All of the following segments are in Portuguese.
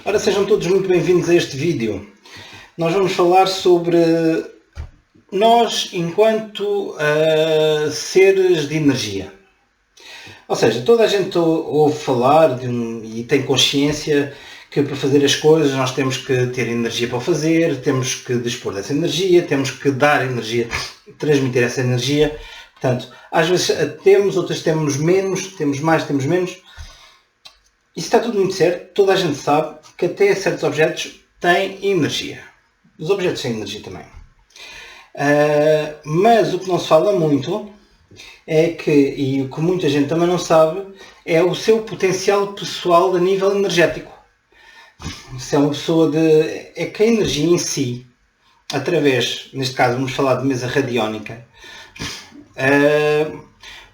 Ora, sejam todos muito bem-vindos a este vídeo. Nós vamos falar sobre nós enquanto seres de energia. Ou seja, toda a gente ouve falar e tem consciência que para fazer as coisas nós temos que ter energia para fazer, temos que dispor dessa energia, temos que dar energia, transmitir essa energia. Portanto, às vezes temos, outras temos menos, temos mais, temos menos. Isso está tudo muito certo. Toda a gente sabe que até certos objetos têm energia. Os objetos têm energia também. Mas o que não se fala muito é que, e o que muita gente também não sabe, é o seu potencial pessoal a nível energético. Se é uma pessoa é que a energia em si, através, neste caso vamos falar de mesa radiónica,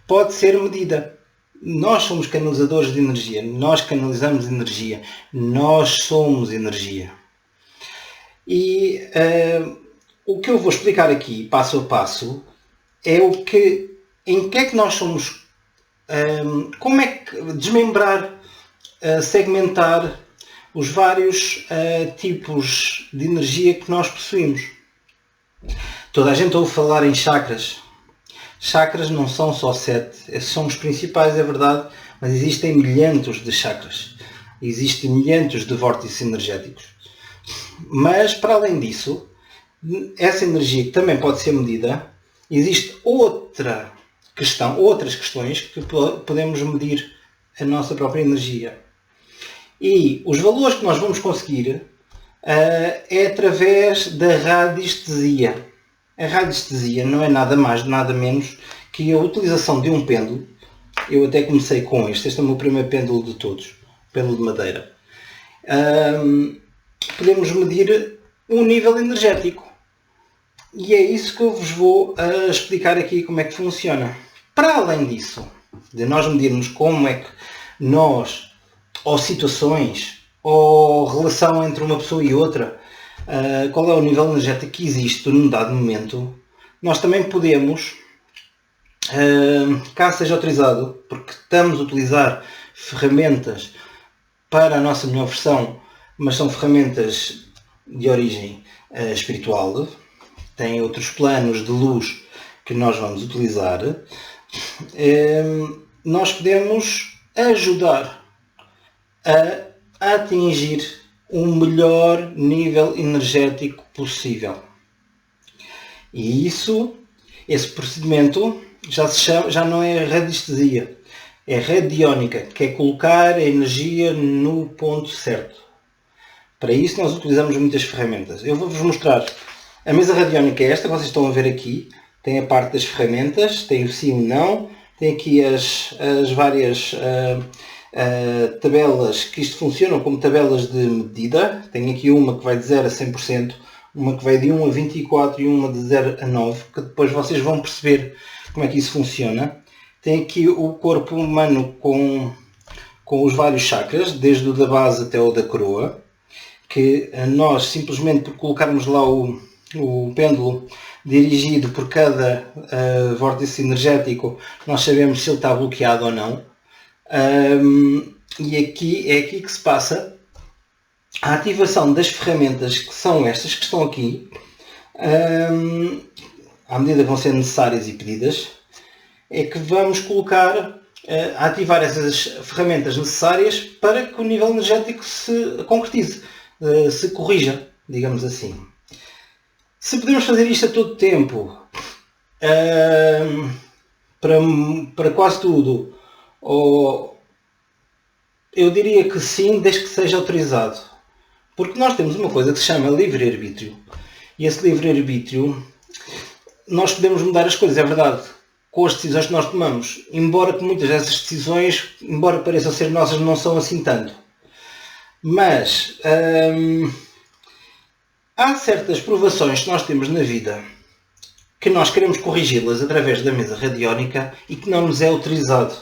pode ser medida. Nós somos canalizadores de energia, nós canalizamos energia, nós somos energia. E o que eu vou explicar aqui, passo a passo, é em que é que nós somos, como é que desmembrar, segmentar os vários tipos de energia que nós possuímos. Toda a gente ouve falar em chakras. Chakras não são só 7, esses são os principais, é verdade, mas existem milhentos de chakras, existem milhentos de vórtices energéticos. Mas, para além disso, essa energia que também pode ser medida, existe outras questões que podemos medir a nossa própria energia. E os valores que nós vamos conseguir é através da radiestesia. A radiestesia não é nada mais, nada menos que a utilização de um pêndulo. Eu até comecei com este é o meu primeiro pêndulo de todos, pêndulo de madeira. Podemos medir um nível energético. E é isso que eu vos vou explicar aqui como é que funciona. Para além disso, de nós medirmos como é que nós, ou situações, ou relação entre uma pessoa e outra, qual é o nível energético que existe num dado momento, nós também podemos, caso seja autorizado, porque estamos a utilizar ferramentas para a nossa melhor versão, mas são ferramentas de origem espiritual, têm outros planos de luz que nós vamos utilizar, nós podemos ajudar a atingir um melhor nível energético possível. E esse procedimento já não é radiestesia, é radiónica, que é colocar a energia no ponto certo. Para isso nós utilizamos muitas ferramentas. Eu vou-vos mostrar. A mesa radiónica é esta, vocês estão a ver aqui. Tem a parte das ferramentas, tem o sim e o não, tem aqui as várias tabelas que isto funcionam como tabelas de medida. Tem aqui uma que vai de 0 a 100%, uma que vai de 1 a 24 e uma de 0 a 9, que depois vocês vão perceber como é que isso funciona. Tem aqui o corpo humano com os vários chakras, desde o da base até o da coroa, que nós simplesmente por colocarmos lá o pêndulo dirigido por cada vórtice energético, nós sabemos se ele está bloqueado ou não. E é aqui que se passa a ativação das ferramentas que são estas que estão aqui, à medida que vão ser necessárias e pedidas, é que vamos colocar, a ativar essas ferramentas necessárias para que o nível energético se concretize, se corrija, digamos assim. Se podemos fazer isto a todo tempo, para quase tudo, eu diria que sim, desde que seja autorizado. Porque nós temos uma coisa que se chama livre-arbítrio. E esse livre-arbítrio, nós podemos mudar as coisas, é verdade, com as decisões que nós tomamos. Embora que muitas dessas decisões, embora pareçam ser nossas, não são assim tanto. Mas há certas provações que nós temos na vida que nós queremos corrigi-las através da mesa radiónica e que não nos é autorizado.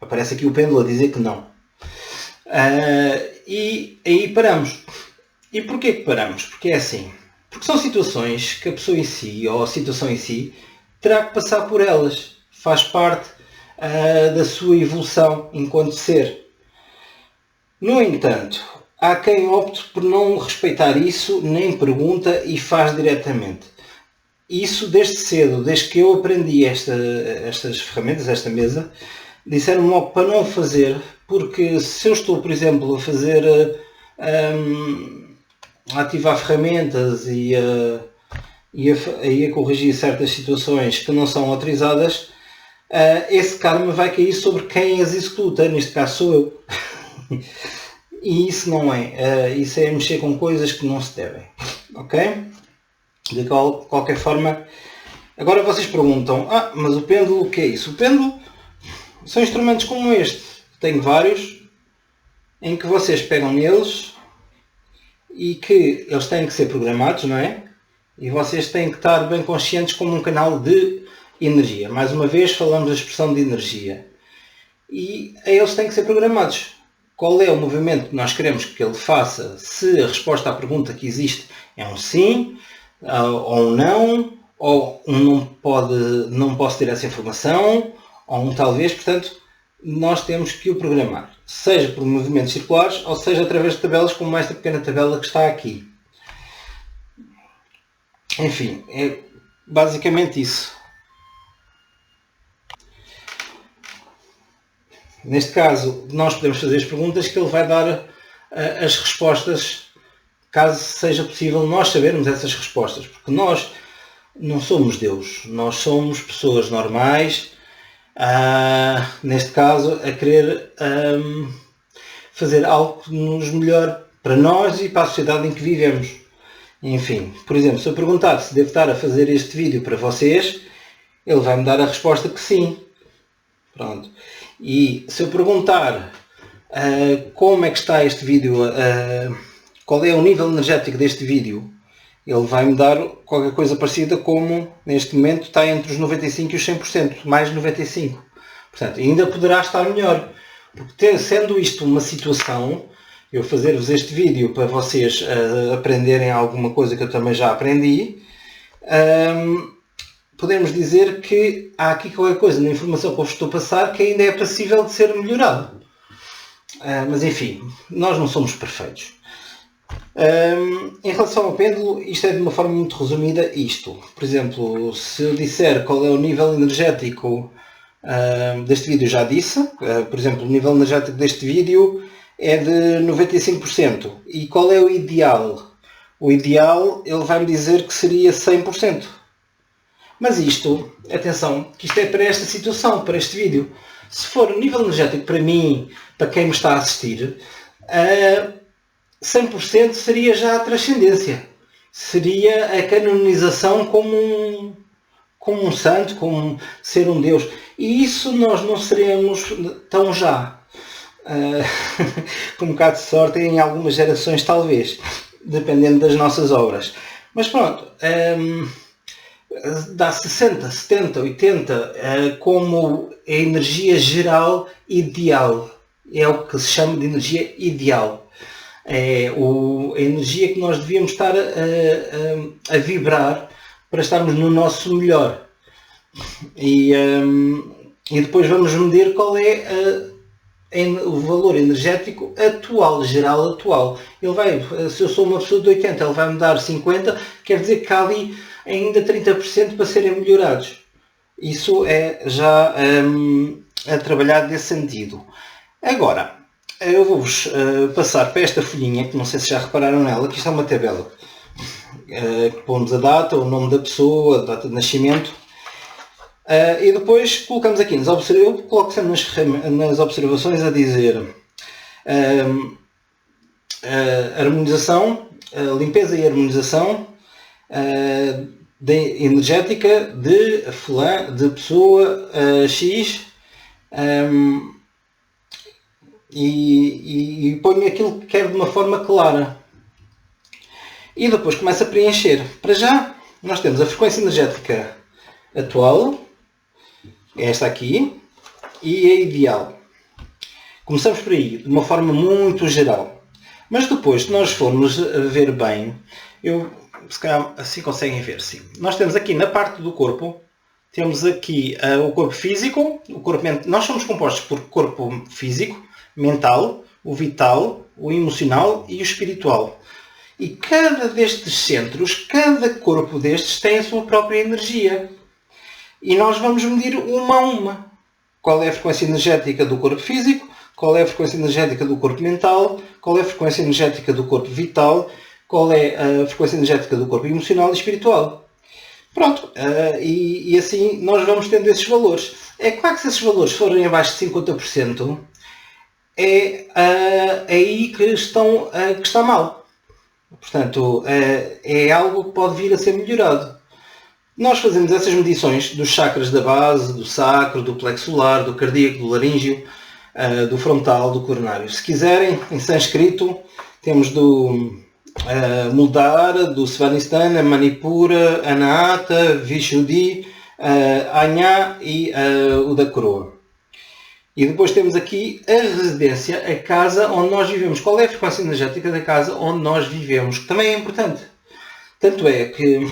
Aparece aqui o pêndulo a dizer que não. E aí paramos. E porquê que paramos? Porque é assim. Porque são situações que a pessoa em si, ou a situação em si, terá que passar por elas. Faz parte da sua evolução enquanto ser. No entanto, há quem opte por não respeitar isso, nem pergunta e faz diretamente. Isso desde cedo, desde que eu aprendi estas ferramentas, esta mesa, disseram-me logo para não fazer, porque se eu estou, por exemplo, a fazer, a ativar ferramentas e a corrigir certas situações que não são autorizadas, esse karma vai cair sobre quem as executa, neste caso sou eu. E isso não é. Isso é mexer com coisas que não se devem. Ok? De qualquer forma, agora vocês perguntam, mas o pêndulo, o que é isso? O pêndulo são instrumentos como este. Tenho vários, em que vocês pegam neles e que eles têm que ser programados, não é? E vocês têm que estar bem conscientes como um canal de energia. Mais uma vez falamos da expressão de energia. E eles têm que ser programados. Qual é o movimento que nós queremos que ele faça? Se a resposta à pergunta que existe é um sim, ou um não, ou um não posso ter essa informação, ou um talvez, portanto, nós temos que o programar. Seja por movimentos circulares, ou seja através de tabelas como esta pequena tabela que está aqui. Enfim, é basicamente isso. Neste caso, nós podemos fazer as perguntas que ele vai dar as respostas, caso seja possível nós sabermos essas respostas. Porque nós não somos Deus, nós somos pessoas normais, neste caso, a querer fazer algo que nos melhore para nós e para a sociedade em que vivemos. Enfim, por exemplo, se eu perguntar se devo estar a fazer este vídeo para vocês, ele vai me dar a resposta que sim. Pronto. E se eu perguntar como é que está este vídeo, qual é o nível energético deste vídeo, ele vai me dar qualquer coisa parecida como, neste momento, está entre os 95% e os 100%, mais 95%. Portanto, ainda poderá estar melhor. Porque sendo isto uma situação, eu fazer-vos este vídeo para vocês aprenderem alguma coisa que eu também já aprendi, podemos dizer que há aqui qualquer coisa na informação que eu vos estou a passar que ainda é passível de ser melhorado. Mas enfim, nós não somos perfeitos. Em relação ao pêndulo, isto é de uma forma muito resumida isto. Por exemplo, se eu disser qual é o nível energético deste vídeo, já disse. Por exemplo, o nível energético deste vídeo é de 95%. E qual é o ideal? O ideal, ele vai me dizer que seria 100%. Mas isto, atenção, que isto é para esta situação, para este vídeo. Se for o nível energético para mim, para quem me está a assistir, 100% seria já a transcendência. Seria a canonização como um santo, como ser um Deus. E isso nós não seremos tão já. Com um bocado de sorte em algumas gerações talvez, dependendo das nossas obras. Mas pronto, dá 60, 70, 80 como a energia geral ideal. É o que se chama de energia ideal. É a energia que nós devíamos estar a vibrar para estarmos no nosso melhor. E depois vamos medir qual é o valor energético atual, geral atual. Ele vai, se eu sou uma pessoa de 80, ele vai me dar 50, quer dizer que há ali ainda 30% para serem melhorados. Isso é já a trabalhar desse sentido. Agora, eu vou-vos passar para esta folhinha, que não sei se já repararam nela, que isto é uma tabela. Que pomos a data, o nome da pessoa, a data de nascimento. E depois colocamos aqui, eu coloco sempre nas observações a dizer harmonização, limpeza e harmonização energética de pessoa X, e ponho aquilo que quero de uma forma clara. E depois começo a preencher. Para já, nós temos a frequência energética atual, esta aqui, e a ideal. Começamos por aí, de uma forma muito geral. Mas depois, se nós formos ver bem, se calhar assim conseguem ver, sim. Nós temos aqui na parte do corpo, temos aqui o corpo físico, o corpo mental. Nós somos compostos por corpo físico, mental, o vital, o emocional e o espiritual. E cada destes centros, cada corpo destes tem a sua própria energia. E nós vamos medir uma a uma. Qual é a frequência energética do corpo físico, qual é a frequência energética do corpo mental, qual é a frequência energética do corpo vital, qual é a frequência energética do corpo emocional e espiritual. Pronto, e assim nós vamos tendo esses valores. É claro que se esses valores forem abaixo de 50%, é aí que está mal. Portanto, é algo que pode vir a ser melhorado. Nós fazemos essas medições dos chakras da base, do sacro, do plexo solar, do cardíaco, do laríngeo, do frontal, do coronário. Se quiserem, em sânscrito, temos do Muldhara, do Svanistana, Manipura, Anahata, Vishuddhi, Anya e o da coroa. E depois temos aqui a residência, a casa onde nós vivemos. Qual é a frequência energética da casa onde nós vivemos? Que também é importante. Tanto é que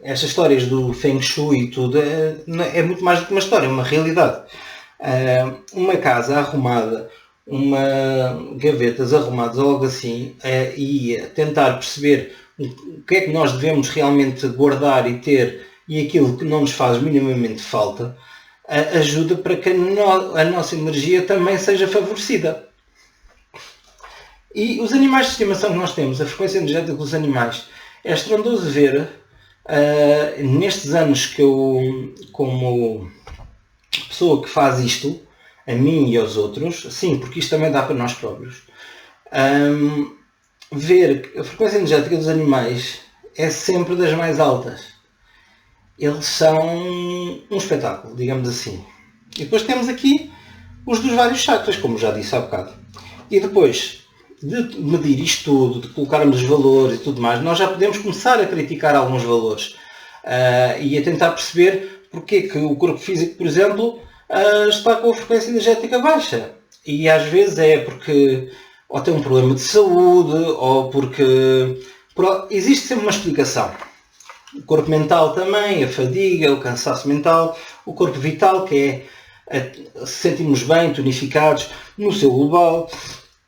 estas histórias do Feng Shui e tudo é muito mais do que uma história, é uma realidade. Uma casa arrumada, gavetas arrumadas ou algo assim, e tentar perceber o que é que nós devemos realmente guardar e ter e aquilo que não nos faz minimamente falta, ajuda para que a nossa energia também seja favorecida. E os animais de estimação que nós temos, a frequência energética dos animais, é estrondoso ver, nestes anos que eu, como pessoa que faz isto, a mim e aos outros, sim, porque isto também dá para nós próprios, ver que a frequência energética dos animais é sempre das mais altas. Eles são um espetáculo, digamos assim. E depois temos aqui os dos vários chakras, como já disse há bocado. E depois de medir isto tudo, de colocarmos os valores e tudo mais, nós já podemos começar a criticar alguns valores e a tentar perceber porque que o corpo físico, por exemplo, está com a frequência energética baixa. E às vezes é porque ou tem um problema de saúde, ou porque existe sempre uma explicação. O corpo mental também, a fadiga, o cansaço mental, o corpo vital, que é sentirmos bem, tonificados no seu global,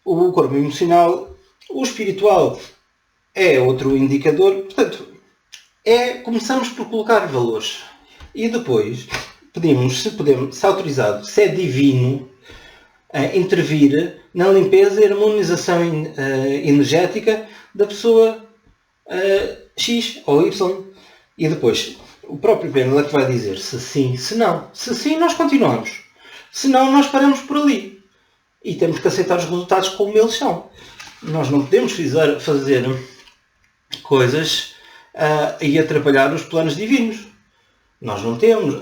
o corpo emocional, o espiritual é outro indicador. Portanto, começamos por colocar valores e depois pedimos se autorizado, se é divino, intervir na limpeza e harmonização energética da pessoa X ou Y. E depois, o próprio Pendle é que vai dizer se sim, se não. Se sim, nós continuamos. Se não, nós paramos por ali. E temos que aceitar os resultados como eles são. Nós não podemos fazer coisas e atrapalhar os planos divinos. Nós não temos,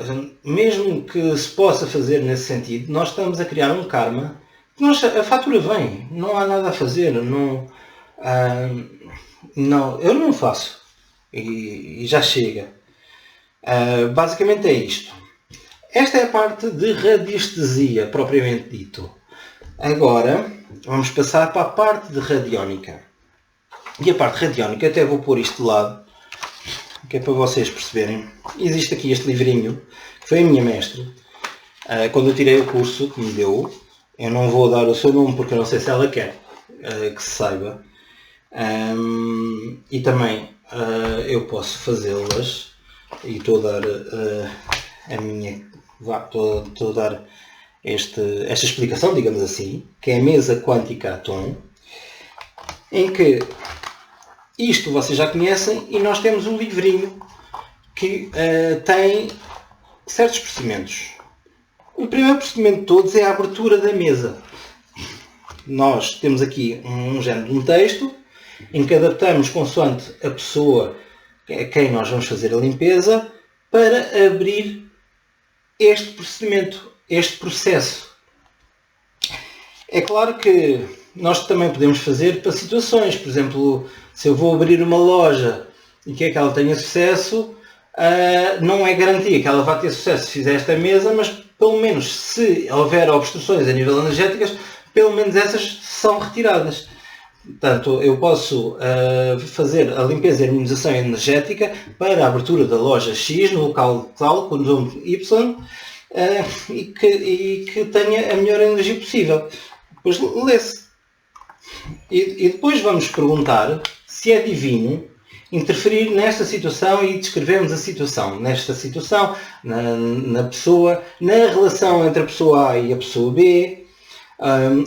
mesmo que se possa fazer nesse sentido, nós estamos a criar um karma. A fatura vem, não há nada a fazer. Eu não faço. E já chega. Basicamente é isto. Esta é a parte de radiestesia, propriamente dito. Agora, vamos passar para a parte de radiónica. E a parte radiónica, até vou pôr isto de lado, que é para vocês perceberem. Existe aqui este livrinho, que foi a minha mestre. Quando eu tirei o curso que me deu, eu não vou dar o seu nome porque eu não sei se ela quer que se saiba. E também eu posso fazê-las, e estou a dar estou a dar esta explicação, digamos assim, que é a mesa quântica Atom, em que isto vocês já conhecem, e nós temos um livrinho que tem certos procedimentos. O primeiro procedimento de todos é a abertura da mesa. Nós temos aqui um género de um texto, em que adaptamos consoante a pessoa a quem nós vamos fazer a limpeza, para abrir este procedimento, este processo. É claro que nós também podemos fazer para situações, por exemplo, se eu vou abrir uma loja e quer que ela tenha sucesso, não é garantia que ela vá ter sucesso se fizer esta mesa, mas pelo menos se houver obstruções a nível energéticas, pelo menos essas são retiradas. Portanto, eu posso fazer a limpeza e harmonização energética para a abertura da loja X no local tal, com o nome Y, e que tenha a melhor energia possível. Depois lê-se. E depois vamos perguntar se é divino interferir nesta situação e descrevemos a situação. Nesta situação, na pessoa, na relação entre a pessoa A e a pessoa B,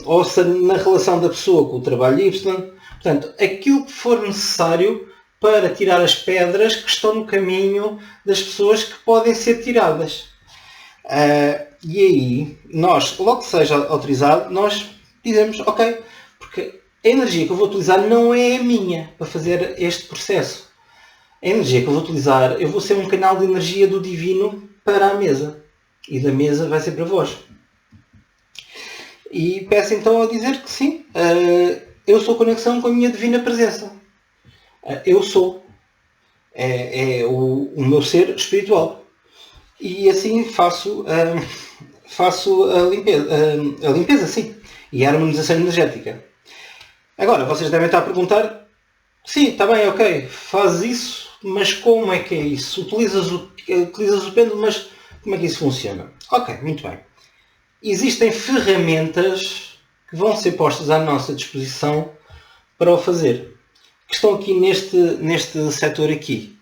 ou se na relação da pessoa com o trabalho Y. Portanto, aquilo que for necessário para tirar as pedras que estão no caminho das pessoas que podem ser tiradas. E aí, nós, logo que seja autorizado, nós dizemos, ok, porque a energia que eu vou utilizar não é a minha para fazer este processo. A energia que eu vou utilizar, eu vou ser um canal de energia do divino para a mesa. E da mesa vai ser para vós. E peço então a dizer que sim, eu sou conexão com a minha divina presença. Eu sou. É o meu ser espiritual. E assim faço a limpeza, sim. E a harmonização energética. Agora, vocês devem estar a perguntar, sim, está bem, ok, faz isso, mas como é que é isso? Utilizas o pêndulo, mas como é que isso funciona? Ok, muito bem. Existem ferramentas que vão ser postas à nossa disposição para o fazer. Que estão aqui neste setor aqui.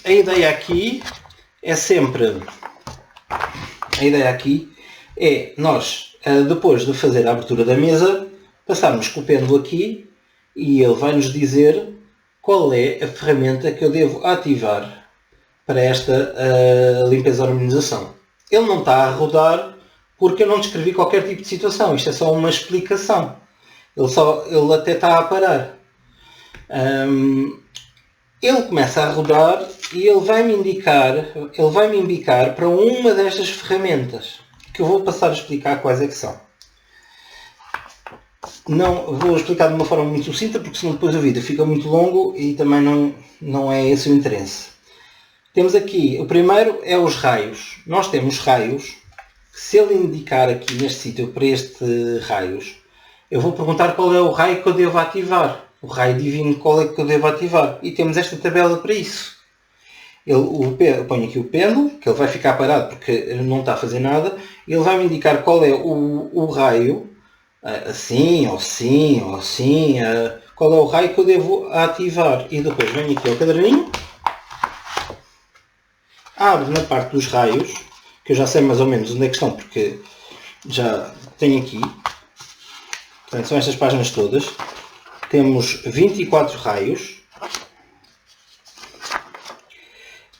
A ideia aqui é sempre... A ideia aqui é nós, depois de fazer a abertura da mesa, passarmos com o pêndulo aqui e ele vai nos dizer qual é a ferramenta que eu devo ativar para esta limpeza e harmonização. Ele não está a rodar porque eu não descrevi qualquer tipo de situação. Isto é só uma explicação. Ele até está a parar. Ele começa a rodar e ele vai-me indicar para uma destas ferramentas que eu vou passar a explicar quais é que são. Não vou explicar de uma forma muito sucinta porque senão depois o vídeo fica muito longo e também não é esse o interesse. Temos aqui, o primeiro é os raios. Nós temos raios, que se ele indicar aqui neste sítio para este raios, eu vou perguntar qual é o raio que eu devo ativar. O raio divino, qual é que eu devo ativar. E temos esta tabela para isso. Eu ponho aqui o pêndulo, que ele vai ficar parado porque não está a fazer nada. Ele vai me indicar qual é o raio, assim, ou assim, ou assim, qual é o raio que eu devo ativar. E depois venho aqui ao caderninho, abro na parte dos raios, que eu já sei mais ou menos onde é que estão, porque já tenho aqui. Portanto, são estas páginas todas. Temos 24 raios.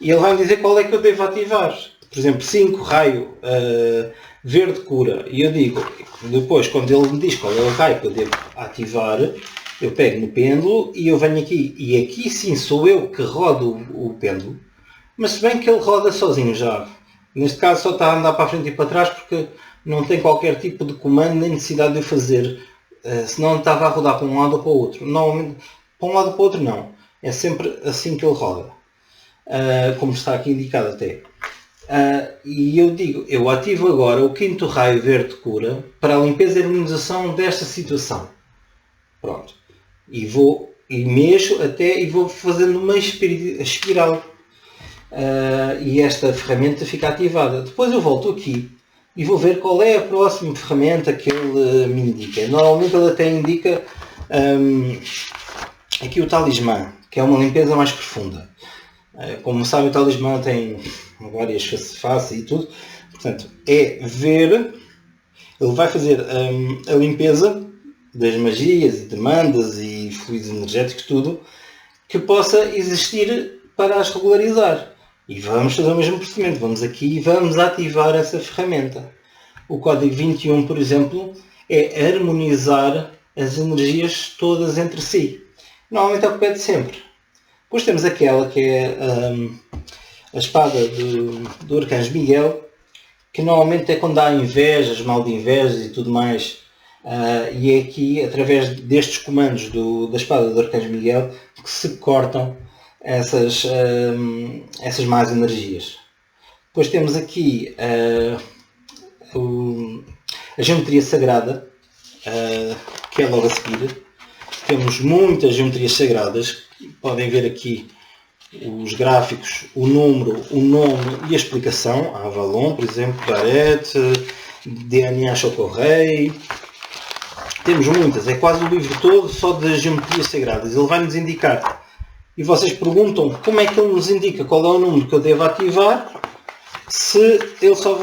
E ele vai me dizer qual é que eu devo ativar. Por exemplo, 5 raio verde cura. E eu digo, depois quando ele me diz qual é o raio que eu devo ativar, eu pego no pêndulo e eu venho aqui. E aqui sim sou eu que rodo o pêndulo. Mas se bem que ele roda sozinho já. Neste caso só está a andar para a frente e para trás porque não tem qualquer tipo de comando nem necessidade de o fazer. Senão estava a rodar para um lado ou para o outro. Normalmente, para um lado ou para o outro não. É sempre assim que ele roda. Como está aqui indicado até. E eu digo, eu ativo agora o 5º raio verde cura para a limpeza e harmonização desta situação. Pronto. E mexo até e vou fazendo uma espiral. E esta ferramenta fica ativada. Depois eu volto aqui e vou ver qual é a próxima ferramenta que ele me indica. Normalmente ele até indica aqui o talismã, que é uma limpeza mais profunda. Como sabe, o talismã tem várias faces e tudo. Portanto, é ver, ele vai fazer a limpeza das magias e demandas e fluidos energéticos, tudo, que possa existir para as regularizar. E vamos fazer o mesmo procedimento. Vamos aqui e vamos ativar essa ferramenta. O código 21, por exemplo, é harmonizar as energias todas entre si. Normalmente é o que pede sempre. Depois temos aquela que é a espada do Arcanjo Miguel, que normalmente é quando há invejas, mal de invejas e tudo mais. E é aqui, através destes comandos da espada do Arcanjo Miguel, que se cortam essas más energias. Depois temos aqui a geometria sagrada, que é logo a seguir. Temos muitas geometrias sagradas. Podem ver aqui os gráficos, o número, o nome e a explicação. A Avalon, por exemplo, Gareth, DNA Chocorrei. Temos muitas, é quase o livro todo só de geometrias sagradas. Ele vai nos indicar. E vocês perguntam como é que ele nos indica qual é o número que eu devo ativar, se ele só...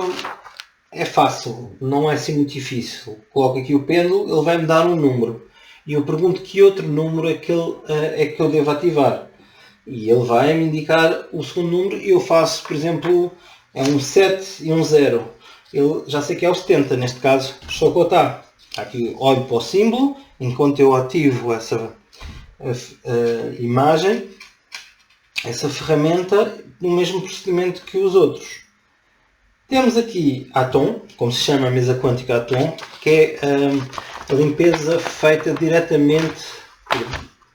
É fácil, não é assim muito difícil. Coloco aqui o pêndulo, ele vai me dar um número. E eu pergunto que outro número é que eu devo ativar. E ele vai me indicar o segundo número e eu faço, por exemplo, é um 7 e um 0. Eu já sei que é o 70, neste caso, só que está. Aqui olho para o símbolo, enquanto eu ativo essa imagem, essa ferramenta, no mesmo procedimento que os outros. Temos aqui Atom, como se chama a mesa quântica Atom, que é a limpeza feita diretamente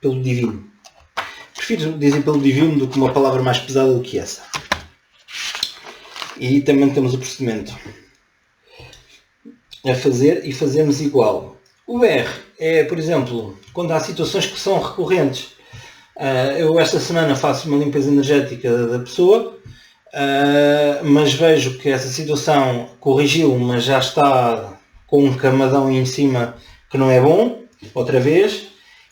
pelo divino. Prefiro dizer pelo divino do que uma palavra mais pesada do que essa. E também temos o procedimento a fazer e fazemos igual. O R é, por exemplo, quando há situações que são recorrentes. Eu esta semana faço uma limpeza energética da pessoa, mas vejo que essa situação corrigiu, mas já está com um camadão em cima que não é bom, outra vez,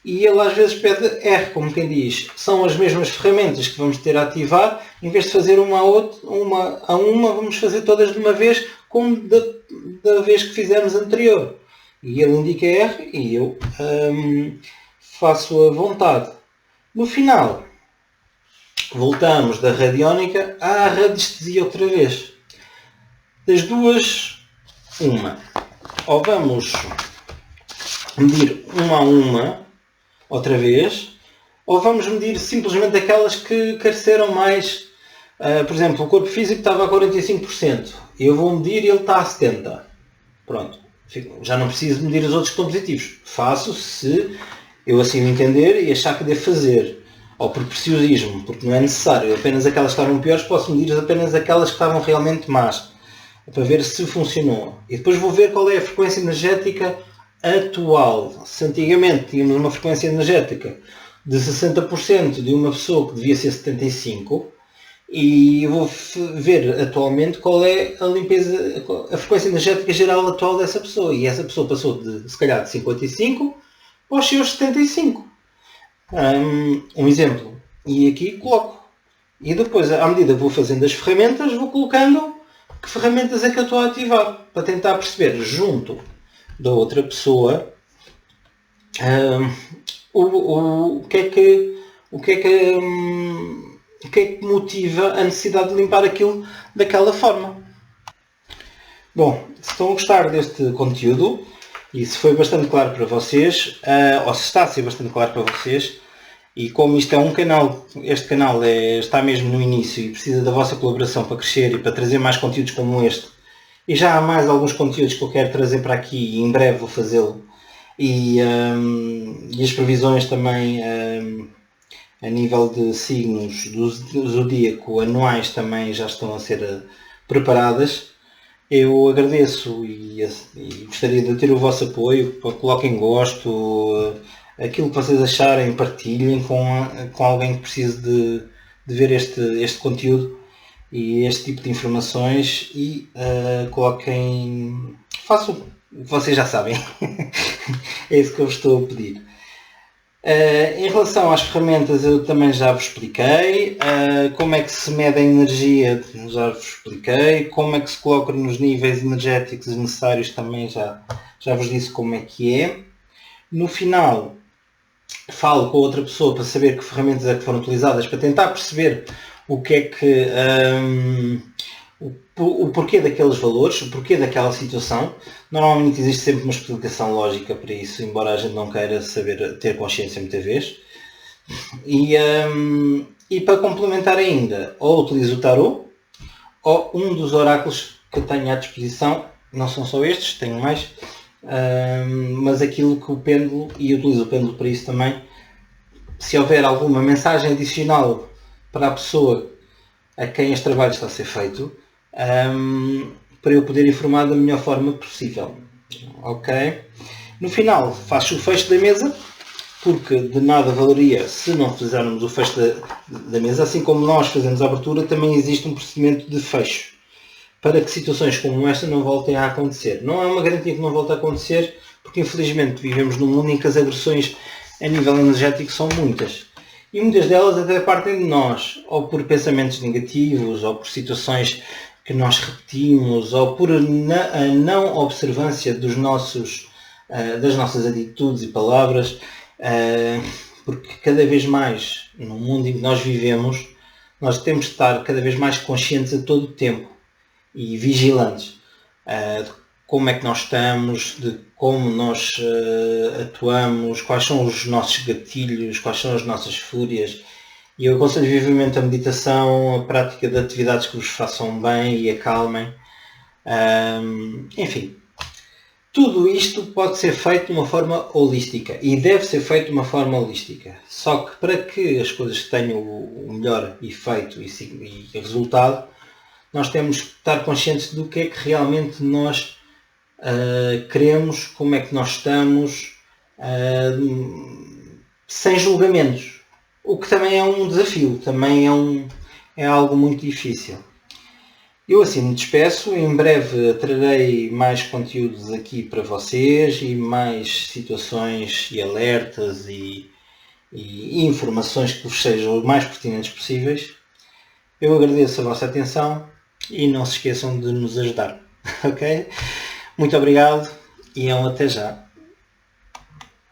e ele às vezes pede R, como quem diz. São as mesmas ferramentas que vamos ter a ativar, em vez de fazer uma a uma, vamos fazer todas de uma vez, como da vez que fizemos anterior. E ele indica R e eu faço a vontade. No final, voltamos da radiónica à radiestesia outra vez. Das duas, uma. Ou vamos medir uma a uma, outra vez, ou vamos medir simplesmente aquelas que careceram mais. Por exemplo, o corpo físico estava a 45%. Eu vou medir e ele está a 70%. Pronto. Já não preciso medir os outros que estão positivos. Faço se eu assim o entender e achar que devo fazer. Ou por preciosismo, porque não é necessário. Apenas aquelas que estavam piores, posso medir apenas aquelas que estavam realmente más. Para ver se funcionou. E depois vou ver qual é a frequência energética atual. Se antigamente tínhamos uma frequência energética de 60% de uma pessoa que devia ser 75%, e vou ver atualmente qual é a frequência energética geral atual dessa pessoa. E essa pessoa passou de, se calhar, de 55 para os seus 75. Um exemplo. E aqui coloco. E depois, à medida que vou fazendo as ferramentas, vou colocando que ferramentas é que eu estou a ativar. Para tentar perceber, junto da outra pessoa, o que é que motiva a necessidade de limpar aquilo daquela forma. Bom, se estão a gostar deste conteúdo, e se foi bastante claro para vocês, ou se está a ser bastante claro para vocês, e como isto é um canal, este canal está mesmo no início e precisa da vossa colaboração para crescer e para trazer mais conteúdos como este, e já há mais alguns conteúdos que eu quero trazer para aqui e em breve vou fazê-lo, e as previsões também a nível de signos do zodíaco anuais também já estão a ser preparadas. Eu agradeço e gostaria de ter o vosso apoio, coloquem gosto, aquilo que vocês acharem, partilhem com alguém que precise de ver este conteúdo e este tipo de informações e coloquem, façam o que vocês já sabem, é isso que eu vos estou a pedir. Em relação às ferramentas eu também já vos expliquei, como é que se mede a energia já vos expliquei, como é que se coloca nos níveis energéticos necessários também já vos disse como é que é. No final falo com outra pessoa para saber que ferramentas é que foram utilizadas, para tentar perceber o que é que o porquê daqueles valores, o porquê daquela situação. Normalmente existe sempre uma explicação lógica para isso, embora a gente não queira saber ter consciência muitas vezes. E para complementar ainda, ou utilizo o tarot, ou um dos oráculos que eu tenho à disposição, não são só estes, tenho mais, mas aquilo que o pêndulo, e utilizo o pêndulo para isso também, se houver alguma mensagem adicional para a pessoa a quem este trabalho está a ser feito, para eu poder informar da melhor forma possível. Ok? No final faço o fecho da mesa, porque de nada valeria se não fizermos o fecho da mesa, assim como nós fazemos a abertura, também existe um procedimento de fecho, para que situações como esta não voltem a acontecer. Não é uma garantia que não volte a acontecer, porque porque infelizmente vivemos num mundo em que as agressões a nível energético são muitas. E muitas delas até partem de nós, ou por pensamentos negativos, ou por situações que nós repetimos, ou por a não observância das nossas atitudes e palavras, porque cada vez mais, no mundo em que nós vivemos, nós temos de estar cada vez mais conscientes a todo o tempo e vigilantes de como é que nós estamos, de como nós atuamos, quais são os nossos gatilhos, quais são as nossas fúrias. E eu aconselho vivamente a meditação, a prática de atividades que vos façam bem e acalmem. Enfim, tudo isto pode ser feito de uma forma holística e deve ser feito de uma forma holística. Só que para que as coisas tenham o melhor efeito e resultado, nós temos que estar conscientes do que é que realmente nós queremos, como é que nós estamos, sem julgamentos. O que também é um desafio, também é algo muito difícil. Eu assim me despeço, em breve trarei mais conteúdos aqui para vocês e mais situações e alertas e informações que vos sejam o mais pertinentes possíveis. Eu agradeço a vossa atenção e não se esqueçam de nos ajudar, ok? Muito obrigado e até já.